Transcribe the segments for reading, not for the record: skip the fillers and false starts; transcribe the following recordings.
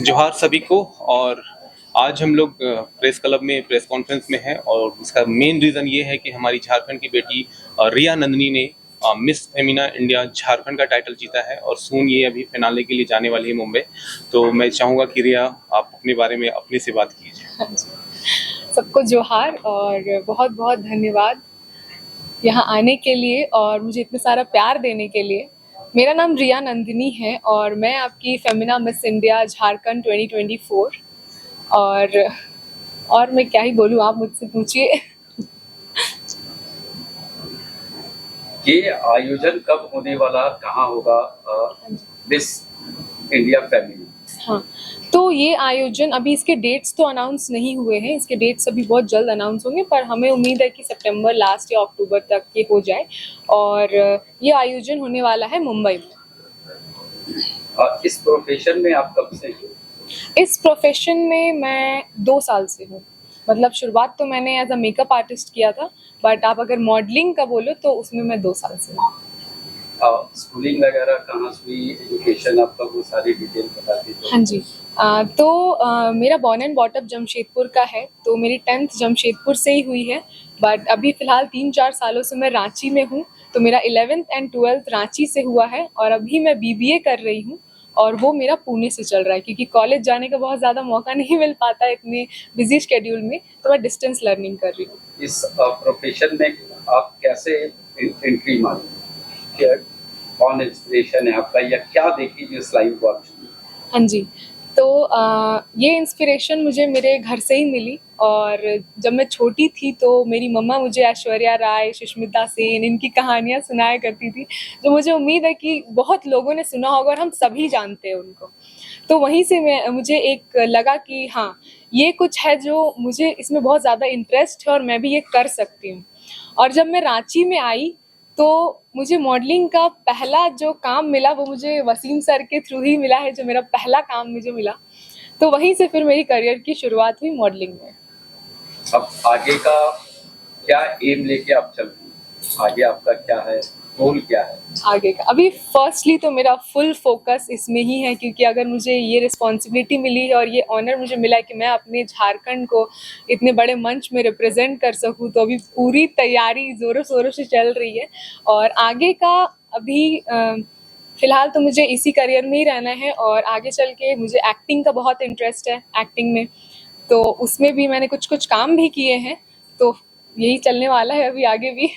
जोहार सभी को। और आज हम लोग प्रेस क्लब में प्रेस कॉन्फ्रेंस में हैं और इसका मेन रीज़न ये है कि हमारी झारखंड की बेटी रिया नंदनी ने मिस फेमिना इंडिया झारखंड का टाइटल जीता है और सून ये अभी फिनाले के लिए जाने वाली है मुंबई। तो मैं चाहूँगा कि रिया आप अपने बारे में अपने से बात कीजिए। सबको जोहार और बहुत बहुत धन्यवाद यहाँ आने के लिए और मुझे इतना सारा प्यार देने के लिए। मेरा नाम रिया नंदिनी है और मैं आपकी फेमिना मिस इंडिया झारखंड 2024 और मैं क्या ही बोलूँ, आप मुझसे पूछिए। ये आयोजन कब होने वाला, कहाँ होगा मिस इंडिया फैमिली? हाँ, तो ये आयोजन अभी इसके डेट्स तो अनाउंस नहीं हुए हैं, इसके डेट्स अभी बहुत जल्द अनाउंस होंगे, पर हमें उम्मीद है कि सितंबर लास्ट या अक्टूबर तक ये हो जाए। और ये आयोजन होने वाला है मुंबई में। इस प्रोफेशन में आप कब से हैं? इस प्रोफेशन में मैं 2 साल से हूँ। मतलब शुरुआत तो मैंने एज अ मेकअप आर्टिस्ट किया था, बट आप अगर मॉडलिंग का बोलो तो उसमें मैं 2 साल से हूँ। स्कूलिंग वगैरह कहाँ से हुई, एजुकेशन आपका, वो सारी डिटेल बता दीजिए। हाँ जी। मेरा बॉर्न एंड बॉटअप जमशेदपुर का है, तो मेरी 10th जमशेदपुर से ही हुई है। बट अभी फ़िलहाल 3-4 सालों से मैं रांची में हूँ, तो मेरा 11th एंड 12th रांची से हुआ है और अभी मैं बीबीए कर रही हूँ और वो मेरा पुणे से चल रहा है, क्योंकि कॉलेज जाने का बहुत ज़्यादा मौका नहीं मिल पाता है इतने बिजी शेड्यूल में, तो मैं डिस्टेंस लर्निंग कर रही हूँ। इस प्रोफेशन में आप कैसे एंट्री मारी, कौन इंस्पिरेशन है आपका, या क्या देखी जो इस लाइन को आप चुनी? हाँ जी, तो ये इंस्पिरेशन मुझे मेरे घर से ही मिली। और जब मैं छोटी थी तो मेरी मम्मा मुझे ऐश्वर्या राय, सुष्मिता सेन, इनकी कहानियाँ सुनाया करती थी, जो मुझे उम्मीद है कि बहुत लोगों ने सुना होगा और हम सभी जानते हैं उनको। तो वहीं से मुझे एक लगा कि हाँ, ये कुछ है जो मुझे इसमें बहुत ज़्यादा इंटरेस्ट है और मैं भी ये कर सकती हूँ। और जब मैं रांची में आई तो मुझे मॉडलिंग का पहला जो काम मिला वो मुझे वसीम सर के थ्रू ही मिला है, जो मेरा पहला काम मुझे मिला। तो वहीं से फिर मेरी करियर की शुरुआत हुई मॉडलिंग में। अब आगे का क्या एम लेके आप चल रही हैं? आगे आपका क्या है, गोल क्या है आगे का? अभी फर्स्टली तो मेरा फुल फोकस इसमें ही है, क्योंकि अगर मुझे ये रिस्पॉन्सिबिलिटी मिली है और ये ऑनर मुझे मिला है कि मैं अपने झारखंड को इतने बड़े मंच में रिप्रेजेंट कर सकूं, तो अभी पूरी तैयारी ज़ोरों शोरों से चल रही है। और आगे का अभी फ़िलहाल तो मुझे इसी करियर में ही रहना है और आगे चल के मुझे एक्टिंग का बहुत इंटरेस्ट है, एक्टिंग में। तो उसमें भी मैंने कुछ काम भी किए हैं, तो यही चलने वाला है अभी आगे भी।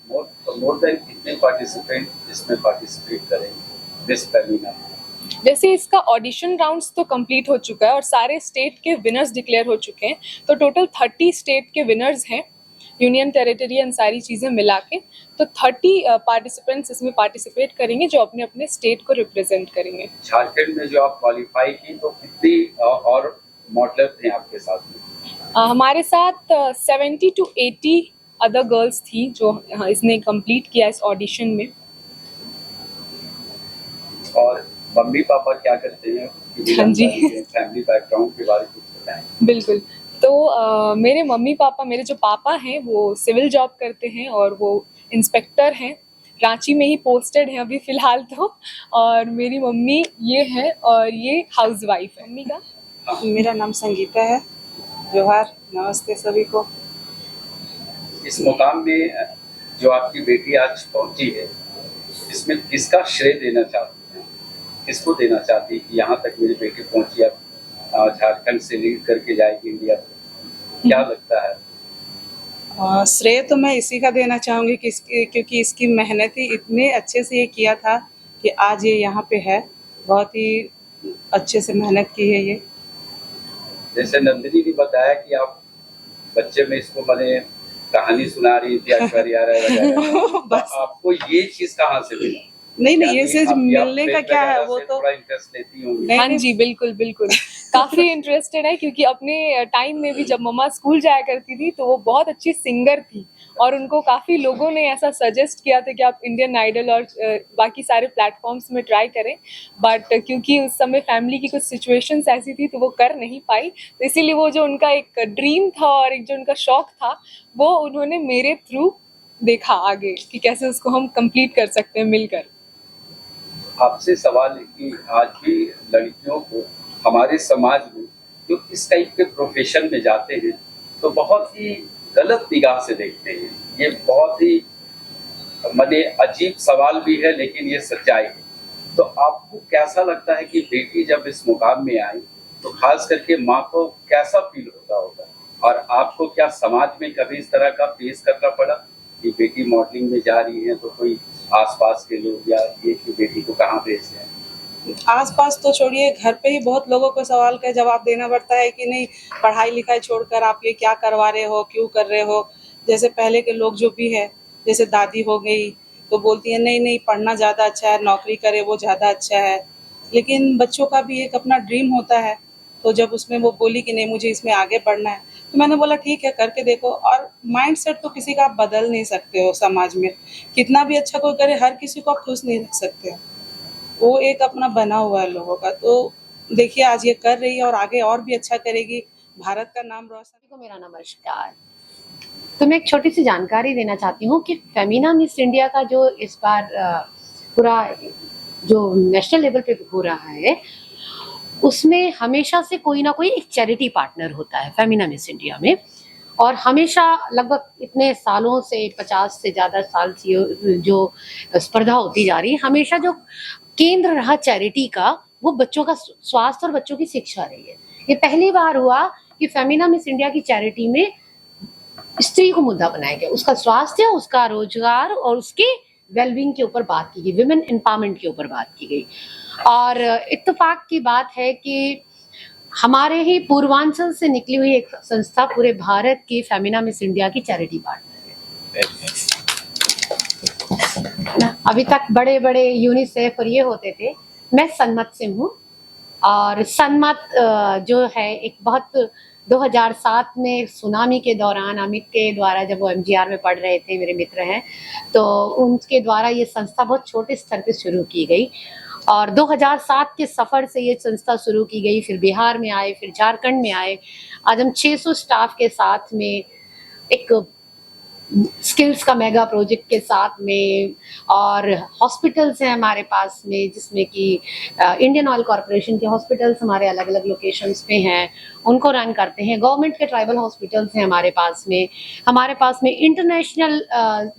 मोर देन कितने पार्टिसिपेंट इसमें पार्टिसिपेट करेंगे मिस फेमिना? जैसे इसका ऑडिशन राउंड्स तो कंप्लीट हो चुका है और सारे स्टेट के विनर्स डिक्लेयर हो चुके हैं, तो टोटल 30 स्टेट के विनर्स हैं, यूनियन टेरिटरी एंड सारी चीज़ें मिला के। तो 30 पार्टिसिपेंट्स इसमें पार्टिसिपेट करेंगे जो अपने अपने स्टेट को रिप्रेजेंट करेंगे। झारखंड में जो आप क्वालिफाई की, तो कितनी और मॉडलर थे आपके साथ में? हमारे साथ 70 to 80 अदर गर्ल्स थी जो इसने कंप्लीट किया इस ऑडिशन में। और मम्मी पापा क्या करते हैं? हाँ जी। फैमिली बैकग्राउंड के बारे में कुछ बताएं। बिल्कुल। तो मेरे मम्मी पापा, मेरे जो पापा हैं वो सिविल जॉब करते हैं और वो इंस्पेक्टर हैं, रांची में ही पोस्टेड हैं अभी फ़िलहाल तो। और मेरी मम्मी ये है और ये हाउसवाइफ है। मम्मी का मेरा नाम संगीता है। जोहार, नमस्ते सभी को। इस मुकाम में जो आपकी बेटी आज पहुंची है, इसमें किसका श्रेय देना चाहती हैं? किसको देना चाहती है कि यहाँ तक मेरी बेटी पहुंची, अब झारखंड से लीड करके जाएगी इंडिया को? क्या लगता है? श्रेय तो मैं इसी का देना चाहूँगी कि क्योंकि इसकी मेहनत ही इतने अच्छे से ये किया था कि आज ये यहाँ पे है। बहुत ही अच्छे से मेहनत की है ये। जैसे नंदिनी ने बताया कि आप बच्चे में इसको मैंने कहानी सुना रही थी ऐश्वर्या राय वगैरह, बस आपको ये चीज कहाँ से मिला? नहीं, ये चीज मिलने का क्या है, वो तो थोड़ा इंटरेस्ट लेती होंगी। हाँ जी, बिल्कुल बिल्कुल। काफ़ी इंटरेस्टेड है, क्योंकि अपने टाइम में भी जब मम्मा स्कूल जाया करती थी तो वो बहुत अच्छी सिंगर थी और उनको काफ़ी लोगों ने ऐसा सजेस्ट किया था कि आप इंडियन आइडल और बाकी सारे प्लेटफॉर्म्स में ट्राई करें। बट क्योंकि उस समय फैमिली की कुछ सिचुएशंस ऐसी थी तो वो कर नहीं पाई, तो इसीलिए वो जो उनका एक ड्रीम था और एक जो उनका शौक था वो उन्होंने मेरे थ्रू देखा आगे कि कैसे उसको हम कंप्लीट कर सकते हैं मिलकर। आपसे सवाल है कि आज भी लड़कियों को हमारे समाज में जो इस टाइप के प्रोफेशन में जाते हैं तो बहुत ही गलत निगाह से देखते हैं। ये बहुत ही माने अजीब सवाल भी है, लेकिन ये सच्चाई है। तो आपको कैसा लगता है कि बेटी जब इस मुकाम में आई तो खास करके माँ को कैसा फील होता होगा, और आपको क्या समाज में कभी इस तरह का फेस करना पड़ा कि बेटी मॉडलिंग में जा रही है तो कोई आसपास के लोग या ये कि बेटी को कहाँ भेज रहे हैं? आसपास तो छोड़िए, घर पे ही बहुत लोगों को सवाल का जवाब देना पड़ता है कि नहीं, पढ़ाई लिखाई छोड़कर आप ये क्या करवा रहे हो, क्यों कर रहे हो। जैसे पहले के लोग जो भी है, जैसे दादी हो गई, तो बोलती है नहीं नहीं, पढ़ना ज़्यादा अच्छा है, नौकरी करे वो ज़्यादा अच्छा है। लेकिन बच्चों का भी एक अपना ड्रीम होता है। तो जब उसमें वो बोली कि नहीं मुझे इसमें आगे बढ़ना है, तो मैंने बोला ठीक है, करके देखो। और माइंडसेट तो किसी का आप बदल नहीं सकते हो। समाज में कितना भी अच्छा कोई करे, हर किसी को आप खुश नहीं रख सकते हो। वो एक अपना बना हुआ है लोगों का। तो देखिए आज ये कर रही है और आगे और भी अच्छा करेगी, भारत का नाम रोशन। को मेरा नमस्कार। तो मैं एक छोटी सी जानकारी देना चाहती हूँ कि फेमिना मिस इंडिया का जो इस बार पूरा जो नेशनल लेवल पे हो रहा है, उसमें हमेशा से कोई ना कोई एक चैरिटी पार्टनर होता है फेमिना मिस इंडिया में। और हमेशा लगभग इतने सालों से 50 से ज़्यादा साल से जो स्पर्धा होती जा रही है, हमेशा जो केंद्र रहा चैरिटी का वो बच्चों का स्वास्थ्य और बच्चों की शिक्षा रही है। ये पहली बार हुआ कि फेमिना मिस इंडिया की चैरिटी में स्त्री को मुद्दा बनाया गया, उसका स्वास्थ्य, उसका रोजगार और उसके वेलबींग के ऊपर बात की गई, विमेन एम्पावरमेंट के ऊपर बात की गई। और इत्तेफाक की बात है कि हमारे ही पूर्वांचल से निकली हुई एक संस्था पूरे भारत की फेमिना मिस इंडिया की चैरिटी पार्टनर है। अभी तक बड़े बड़े यूनिसेफ और ये होते थे। मैं सन्मत से हूँ और सन्मत जो है एक बहुत 2007 में सुनामी के दौरान अमित के द्वारा, जब वो MGR में पढ़ रहे थे, मेरे मित्र हैं, तो उनके द्वारा ये संस्था बहुत छोटे स्तर पे शुरू की गई। और 2007 के सफ़र से ये संस्था शुरू की गई, फिर बिहार में आए, फिर झारखंड में आए। आज हम 600 स्टाफ के साथ में एक स्किल्स का मेगा प्रोजेक्ट के साथ में, और हॉस्पिटल्स हैं हमारे पास में, जिसमें कि इंडियन ऑयल कॉरपोरेशन के हॉस्पिटल्स हमारे अलग अलग लोकेशंस पे हैं, उनको रन करते हैं। गवर्नमेंट के ट्राइबल हॉस्पिटल्स हैं हमारे पास में। हमारे पास में इंटरनेशनल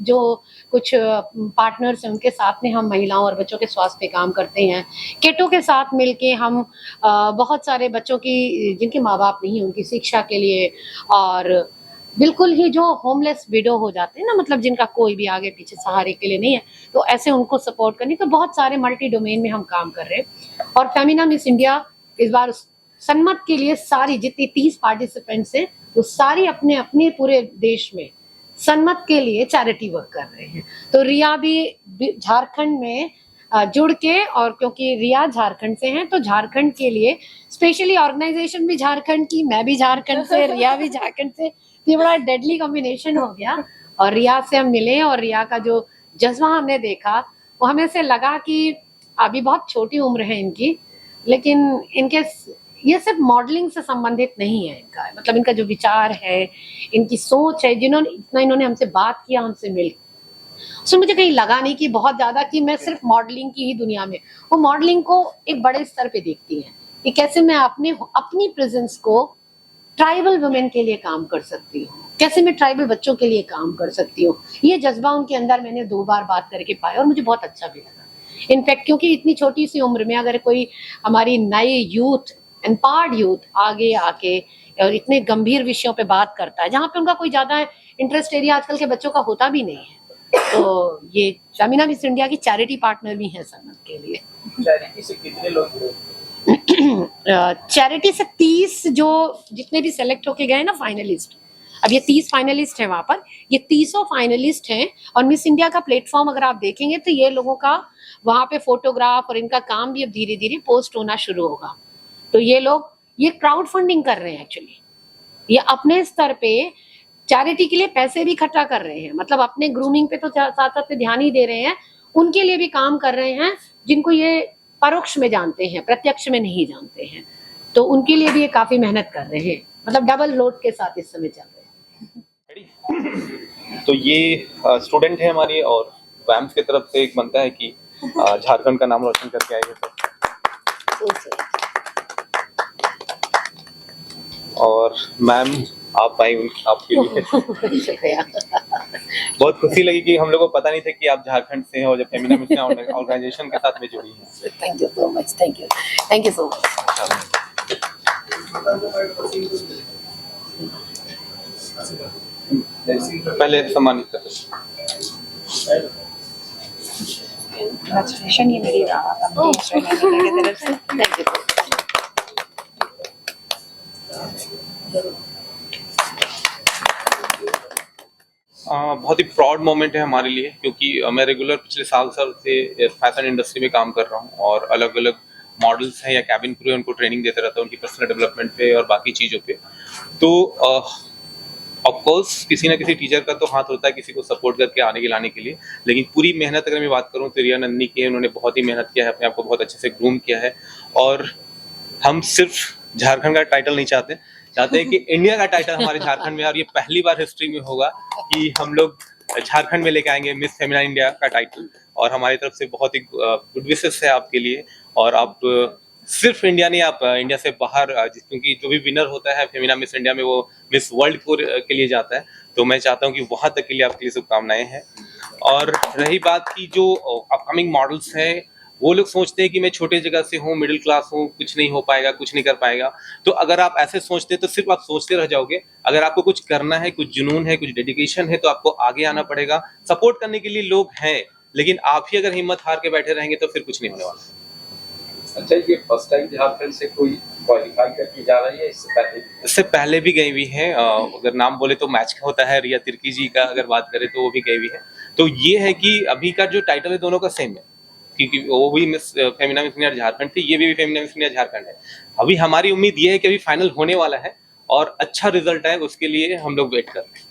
जो कुछ पार्टनर्स हैं, उनके साथ में हम महिलाओं और बच्चों के स्वास्थ्य पे काम करते हैं। केटो के साथ मिलके हम बहुत सारे बच्चों की, जिनके माँ बाप नहीं, उनकी शिक्षा के लिए, और बिल्कुल ही जो होमलेस विडो हो जाते हैं ना, मतलब जिनका कोई भी आगे पीछे सहारे के लिए नहीं है, तो ऐसे उनको सपोर्ट करनी। तो बहुत सारे मल्टी डोमेन में हम काम कर रहे हैं। और फेमिना मिस इंडिया इस बार सन्मत के लिए सारी जितनी 30 पार्टिसिपेंट्स हैं, वो सारी अपने अपने पूरे देश में सन्मत के लिए चैरिटी वर्क कर रहे हैं। तो रिया भी झारखंड में जुड़ के, और क्योंकि रिया झारखंड से हैं, तो झारखंड के लिए स्पेशली ऑर्गेनाइजेशन भी झारखंड की, मैं भी झारखंड से, रिया भी झारखंड से, ये बड़ा डेडली कॉम्बिनेशन हो गया। और रिया से हम मिले और रिया का जो जज्बा हमने देखा, वो हमें से लगा कि अभी बहुत छोटी उम्र है इनकी, लेकिन इनके ये सिर्फ मॉडलिंग से संबंधित नहीं है इनका, मतलब इनका जो विचार है, इनकी सोच है, इन्होंने हमसे बात किया, हमसे मिल, सो मुझे कहीं लगा नहीं कि बहुत ज़्यादा कि मैं सिर्फ मॉडलिंग की ही दुनिया में, वो मॉडलिंग को एक बड़े स्तर पे देखती हैं कि कैसे मैं अपनी प्रेजेंस को ट्राइबल वुमेन के लिए काम कर सकती हूँ, कैसे मैं ट्राइबल बच्चों के लिए काम कर सकती हूँ। ये जज्बा उनके अंदर मैंने 2 बार बात करके पाया और मुझे बहुत अच्छा भी लगा। इनफैक्ट क्योंकि इतनी छोटी सी उम्र में अगर कोई हमारी नई यूथ, एम्पावर्ड यूथ आगे आके और इतने गंभीर विषयों पे बात करता है, जहाँ पे उनका कोई ज़्यादा इंटरेस्ट एरिया आजकल के बच्चों का होता भी नहीं है, तो ये फेमिना मिस इंडिया की चैरिटी पार्टनर भी है सन्मत के लिए। चैरिटी से कितने लोग जुड़े? चैरिटी से 30 जो जितने भी सेलेक्ट होके गए ना फाइनलिस्ट, अब ये 30 फाइनलिस्ट हैं वहाँ पर, ये 30 फाइनलिस्ट हैं। और मिस इंडिया का प्लेटफॉर्म अगर आप देखेंगे तो ये लोगों का वहाँ पे फोटोग्राफ और इनका काम भी अब धीरे धीरे पोस्ट होना शुरू होगा। तो ये लोग ये क्राउड फंडिंग कर रहे हैं, एक्चुअली ये अपने स्तर पे चैरिटी के लिए पैसे भी इकट्ठा कर रहे हैं, मतलब अपने ग्रूमिंग पे तो साथ साथ पे ध्यान ही दे रहे हैं, उनके लिए भी काम कर रहे हैं जिनको ये परोक्ष में जानते हैं, प्रत्यक्ष में नहीं जानते हैं, तो उनके लिए भी ये काफी मेहनत कर रहे हैं, मतलब डबल लोड के साथ इस समय चल रहे हैं। तो ये स्टूडेंट है हमारे, और वैम्स की तरफ से एक बनता है कि झारखंड का नाम रोशन करके आएंगे। और मैम आप आई आपके लिए शुक्रिया। बहुत खुशी लगी कि हम लोगों को पता नहीं था कि आप झारखंड से हैं और जब फेमिना मिस इंडिया ऑर्गेनाइजेशन के साथ में जुड़ी हैं। Thank you so much, thank you so much. पहले सम्मानित करते ग्रेजुएशन ये मेरी कंपनी की तरफ से। Thank you. बहुत ही प्राउड मोमेंट है हमारे लिए, क्योंकि मैं रेगुलर पिछले साल से फैशन इंडस्ट्री में काम कर रहा हूँ और अलग अलग मॉडल्स हैं या कैबिन क्रू है उनको ट्रेनिंग देते रहता हूँ उनकी पर्सनल डेवलपमेंट पे और बाकी चीज़ों पे। तो ऑफ कोर्स किसी ना किसी टीचर का तो हाथ होता है किसी को सपोर्ट करके आने के लाने के लिए, लेकिन पूरी मेहनत अगर मैं बात करूँ तो रिया नंदनी की है, उन्होंने बहुत ही मेहनत किया है, अपने आप को बहुत अच्छे से ग्रूम किया है। और हम सिर्फ झारखंड का टाइटल नहीं चाहते हैं कि इंडिया का टाइटल हमारे झारखंड में, और ये पहली बार हिस्ट्री में होगा कि हम लोग झारखंड में लेके आएंगे मिस फेमिना इंडिया का टाइटल। और हमारी तरफ से बहुत ही गुड विशेस है आपके लिए। और आप सिर्फ इंडिया नहीं, आप इंडिया से बाहर, क्योंकि जो भी विनर होता है फेमिना मिस इंडिया में वो मिस वर्ल्ड के लिए जाता है, तो मैं चाहता हूँ कि वहां तक के लिए आपके लिए शुभकामनाएं हैं। और रही बात की जो अपकमिंग मॉडल्स हैं, वो लोग सोचते हैं कि मैं छोटे जगह से हूँ, मिडिल क्लास हूँ, कुछ नहीं हो पाएगा, कुछ नहीं कर पाएगा। तो अगर आप ऐसे सोचते तो सिर्फ आप सोचते रह जाओगे। अगर आपको कुछ करना है, कुछ जुनून है, कुछ डेडिकेशन है, तो आपको आगे आना पड़ेगा। सपोर्ट करने के लिए लोग हैं, लेकिन आप ही अगर हिम्मत हार के बैठे रहेंगे तो फिर कुछ नहीं होने वाला। अच्छा, ये फर्स्ट टाइम झारखंड से कोई क्वालिफाई करके जा रही है? इससे पहले भी गई हुई हैं। अगर नाम बोले तो मैच होता है, रिया तिर्की जी का अगर बात करें तो वो भी गई हुई है। तो ये है कि अभी का जो टाइटल है दोनों का सेम है, क्योंकि वो भी miss Femina miss India Jharkhand थी, ये भी फेमिना मिस इंडिया झारखंड है। अभी हमारी उम्मीद ये है कि अभी फाइनल होने वाला है और अच्छा रिजल्ट है, उसके लिए हम लोग वेट कर रहे हैं।